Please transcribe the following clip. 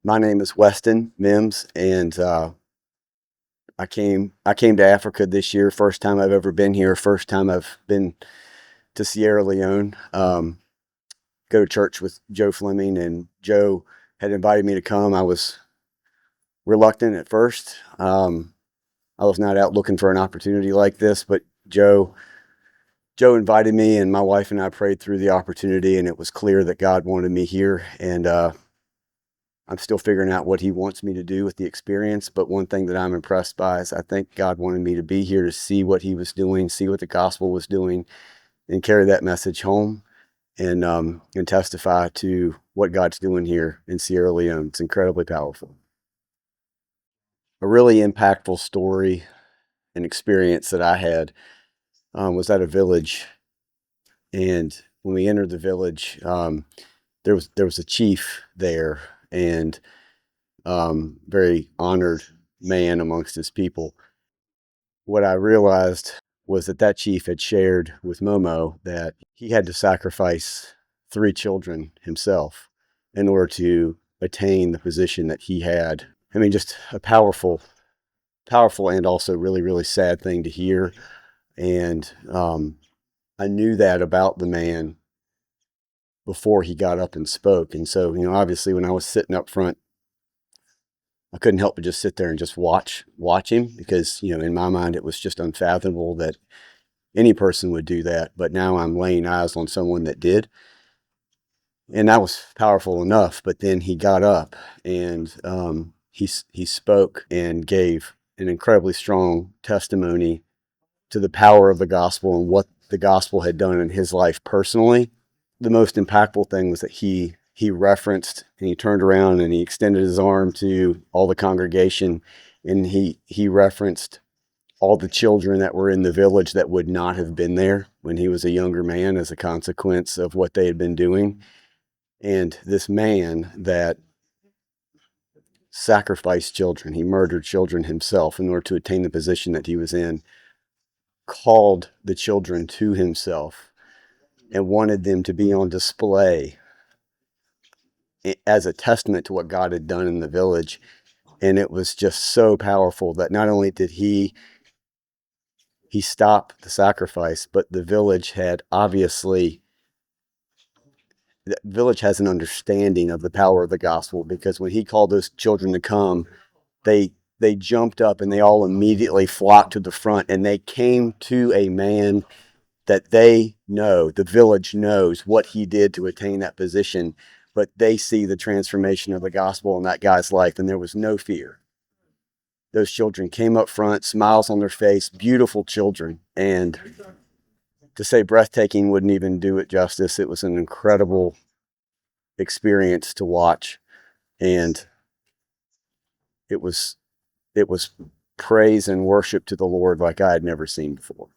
My name is Weston, Mims, and I came to Africa this year. First time I've ever been here. First time I've been to Sierra Leone. Go to church with Joe Fleming, and Joe had invited me to come. I was reluctant at first. I was not out looking for an opportunity like this, but Joe invited me, and my wife and I prayed through the opportunity, and it was clear that God wanted me here. And I'm still figuring out what he wants me to do with the experience. But one thing that I'm impressed by is I think God wanted me to be here to see what he was doing, see what the gospel was doing, and carry that message home and testify to what God's doing here in Sierra Leone. It's incredibly powerful. A really impactful story and experience that I had was at a village. And when we entered the village, there was a chief there, and very honored man amongst his people. What I realized was that chief had shared with Momo that he had to sacrifice 3 children himself in order to attain the position that he had. I mean, just a powerful and also really, really sad thing to hear. And I knew that about the man before he got up and spoke. And so, obviously when I was sitting up front, I couldn't help but just sit there and just watch him because, in my mind, it was just unfathomable that any person would do that. But now I'm laying eyes on someone that did. And that was powerful enough. But then he got up and he spoke and gave an incredibly strong testimony to the power of the gospel and what the gospel had done in his life personally. The most impactful thing was that he referenced, and he turned around and he extended his arm to all the congregation, and he referenced all the children that were in the village that would not have been there when he was a younger man as a consequence of what they had been doing. And this man that sacrificed children, he murdered children himself in order to attain the position that he was in, called the children to himself and wanted them to be on display as a testament to what God had done in the village. And it was just so powerful that not only did he stop the sacrifice, but the village has an understanding of the power of the gospel, because when he called those children to come, they jumped up and they all immediately flocked to the front, and they came to a man that the village knows what he did to attain that position, but they see the transformation of the gospel in that guy's life, and there was no fear. Those children came up front, smiles on their face, beautiful children, and to say breathtaking wouldn't even do it justice. It was an incredible experience to watch, and it was praise and worship to the Lord like I had never seen before.